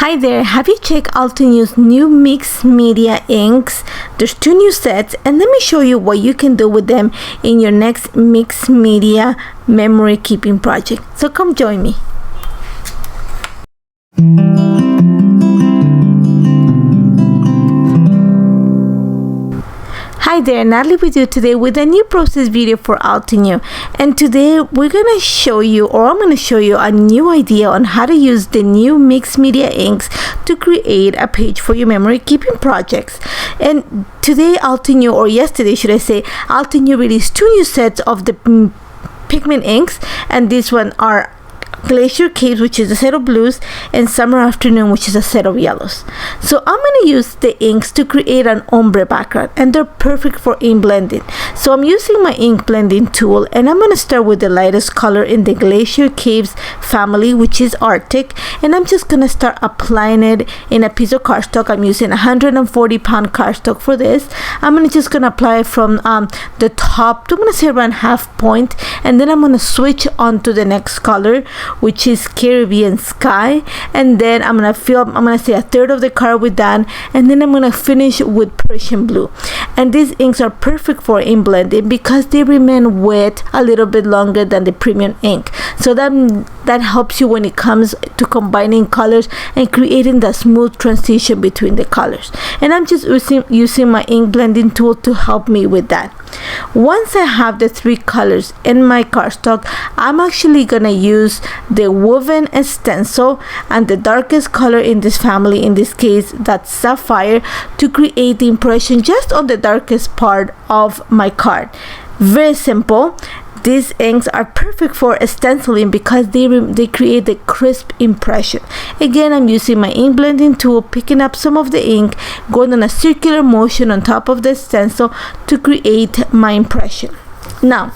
Hi there, have you checked Altenew's new mixed media inks? There's 2 new sets, and let me show you what you can do with them in your next mixed media memory keeping project. So come join me. Hi there, Natalie with you today with a new process video for Altenew, and today we're gonna show you, or I'm gonna show you, a new idea on how to use the new mixed media inks to create a page for your memory keeping projects. And today Altenew, or yesterday should I say, Altenew released 2 new sets of the pigment inks, and these one are Glacier Caves, which is a set of blues, and Summer Afternoon, which is a set of yellows. So I'm going to use the inks to create an ombre background, and they're perfect for ink blending. So I'm using my ink blending tool, and I'm going to start with the lightest color in the Glacier Caves family, which is Arctic, and I'm just going to start applying it in a piece of cardstock. I'm using 140-pound cardstock for this. I'm just going to apply it from the top to, I'm going to say, around half point, and then I'm going to switch on to the next color, which is Caribbean Sky, and then I'm gonna say a third of the color with that, and then I'm gonna finish with Persian Blue. And these inks are perfect for ink blending because they remain wet a little bit longer than the premium ink, so that helps you when it comes to combining colors and creating that smooth transition between the colors. And I'm just using my ink blending tool to help me with that. Once I have the 3 colors in my cardstock, I'm actually gonna use the woven stencil and the darkest color in this family, in this case that's Sapphire, to create the impression just on the darkest part of my card. Very simple. These inks are perfect for stenciling because they create a crisp impression. Again, I'm using my ink blending tool, picking up some of the ink, going on a circular motion on top of the stencil to create my impression. Now,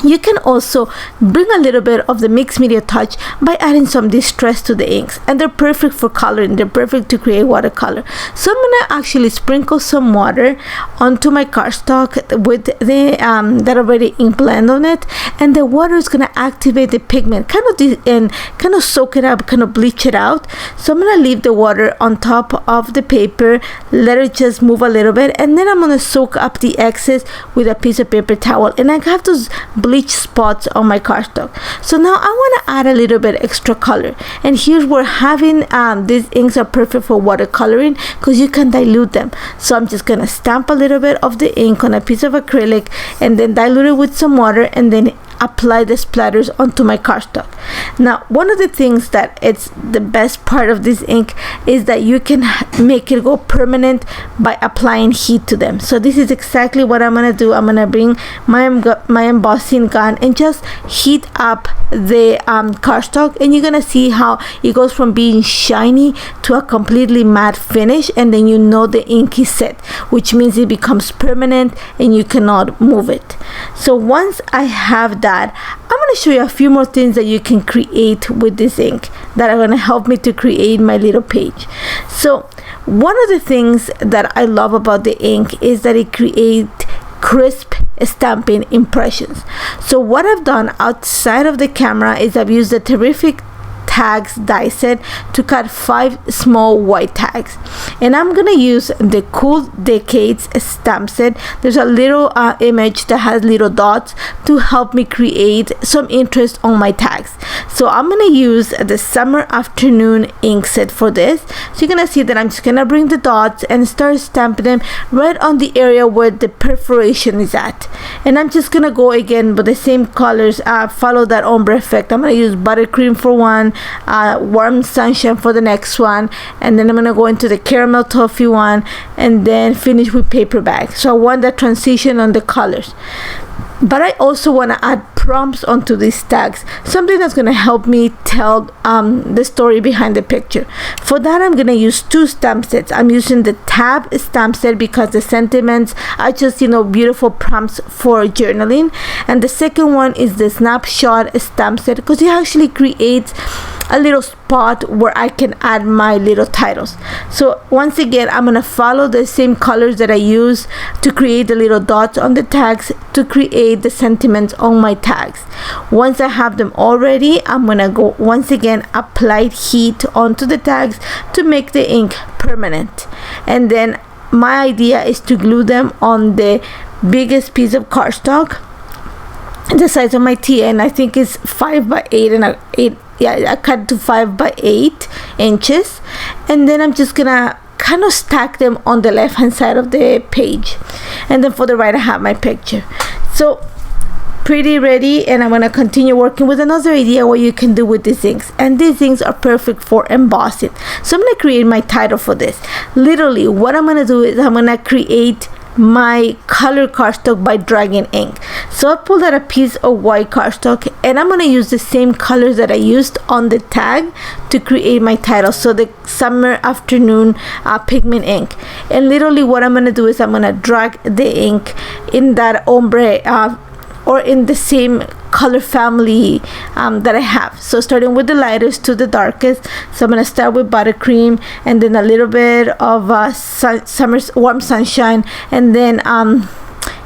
you can also bring a little bit of the mixed media touch by adding some distress to the inks, and they're perfect for coloring. They're perfect to create watercolor. So I'm gonna actually sprinkle some water onto my cardstock with the that already ink blend on it, and the water is gonna activate the pigment, kind of soak it up, kind of bleach it out. So I'm gonna leave the water on top of the paper, let it just move a little bit, and then I'm gonna soak up the excess with a piece of paper towel, and I have those bleach spots on my cardstock. So now I want to add a little bit extra color, and here's where having these inks are perfect for watercoloring because you can dilute them. So I'm just gonna stamp a little bit of the ink on a piece of acrylic and then dilute it with some water, and then apply the splatters onto my cardstock. Now, one of the things that it's the best part of this ink is that you can make it go permanent by applying heat to them. So this is exactly what I'm gonna do. I'm gonna bring my embossing gun and just heat up the cardstock, and you're gonna see how it goes from being shiny to a completely matte finish, and then you know the ink is set, which means it becomes permanent and you cannot move it. So once I have that, I'm going to show you a few more things that you can create with this ink that are going to help me to create my little page. So one of the things that I love about the ink is that it creates crisp stamping impressions. So what I've done outside of the camera is I've used a terrific tags die set to cut 5 small white tags, and I'm gonna use the Cool Decades stamp set. There's a little image that has little dots to help me create some interest on my tags. So I'm gonna use the Summer Afternoon ink set for this. So you're gonna see that I'm just gonna bring the dots and start stamping them right on the area where the perforation is at, and I'm just gonna go again with the same colors, follow that ombre effect. I'm gonna use buttercream for one, warm sunshine for the next one, and then I'm gonna go into the caramel toffee one, and then finish with paper bag. So I want that transition on the colors, but I also want to add prompts onto these tags, something that's going to help me tell the story behind the picture. For that, I'm going to use 2 stamp sets. I'm using the Tab stamp set because the sentiments are just, beautiful prompts for journaling, and the second one is the Snapshot Stamp Set because it actually creates a little spot where I can add my little titles. So once again, I'm gonna follow the same colors that I use to create the little dots on the tags to create the sentiments on my tag. tags. Once I have them all ready, I'm gonna go once again apply heat onto the tags to make the ink permanent. And then my idea is to glue them on the biggest piece of cardstock, the size of my TN. I think is 5 by 8 and I cut it to 5 by 8 inches, and then I'm just gonna kind of stack them on the left hand side of the page, and then for the right I have my picture. So pretty ready, and I'm gonna continue working with another idea what you can do with these inks. And these inks are perfect for embossing. So I'm gonna create my title for this. Literally what I'm gonna do is I'm gonna create my color cardstock by dragging ink. So I pulled out a piece of white cardstock, and I'm gonna use the same colors that I used on the tag to create my title. So the summer afternoon pigment ink. And literally what I'm gonna do is I'm gonna drag the ink in that ombre or in the same color family that I have. So starting with the lightest to the darkest. So I'm gonna start with buttercream, and then a little bit of summer's warm sunshine, and then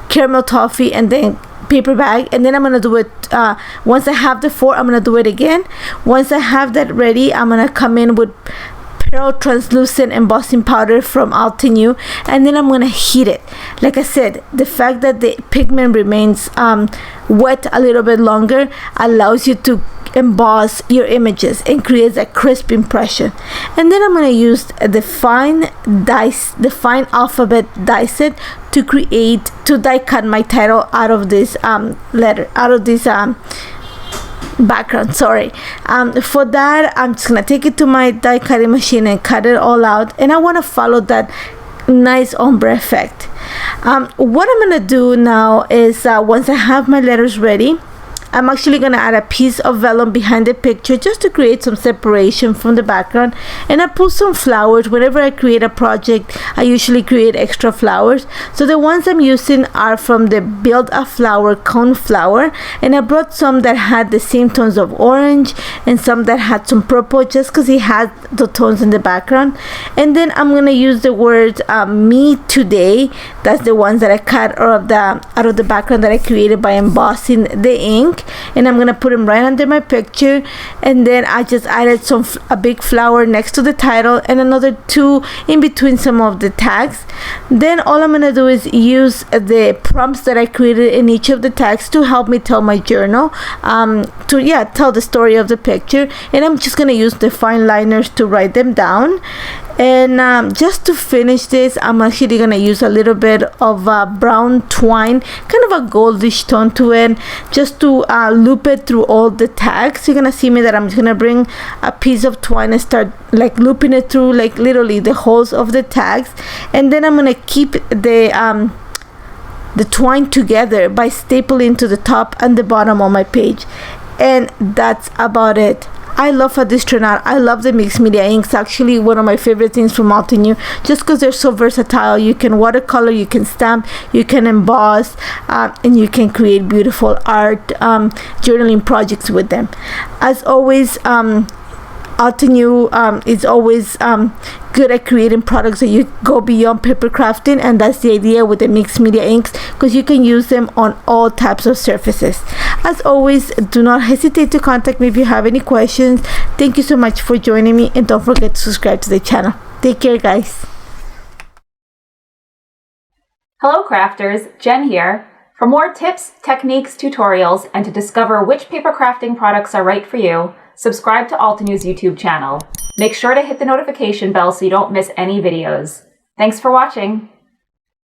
caramel toffee, and then paper bag. And then I'm gonna do it once I have the 4, I'm gonna do it again. Once I have that ready, I'm gonna come in with Pearl translucent embossing powder from Altenew, and then I'm gonna heat it. Like I said, the fact that the pigment remains wet a little bit longer allows you to emboss your images and creates a crisp impression. And then I'm gonna use the fine alphabet die set to die cut my title out of this background. For that, I'm just gonna take it to my die cutting machine and cut it all out, and I want to follow that nice ombre effect. What I'm gonna do now is once I have my letters ready, I'm actually gonna add a piece of vellum behind the picture just to create some separation from the background. And I put some flowers. Whenever I create a project, I usually create extra flowers. So the ones I'm using are from the Build a Flower Coneflower, and I brought some that had the same tones of orange and some that had some purple, just because it had the tones in the background. And then I'm gonna use the words me today. That's the ones that I cut out of the background that I created by embossing the ink. And I'm gonna put them right under my picture, and then I just added a big flower next to the title and another 2 in between some of the tags. Then all I'm gonna do is use the prompts that I created in each of the tags to help me tell my journal, to tell the story of the picture. And I'm just gonna use the fine liners to write them down. And just to finish this, I'm actually gonna use a little bit of brown twine, kind of a goldish tone to it, just to loop it through all the tags. You're gonna see me that I'm just gonna bring a piece of twine and start like looping it through like literally the holes of the tags. And then I'm gonna keep the twine together by stapling to the top and the bottom of my page. And that's about it. I love how this turned out. I love the mixed media inks. Actually, one of my favorite things from Altenew, just because they're so versatile. You can watercolor, you can stamp, you can emboss, and you can create beautiful art journaling projects with them. As always, Altenew is always good at creating products that you go beyond paper crafting, and that's the idea with the mixed media inks, because you can use them on all types of surfaces. As always, do not hesitate to contact me if you have any questions. Thank you so much for joining me, and don't forget to subscribe to the channel. Take care, guys. Hello crafters, Jen here. For more tips, techniques, tutorials, and to discover which paper crafting products are right for you, subscribe to Altenew's YouTube channel. Make sure to hit the notification bell so you don't miss any videos. Thanks for watching.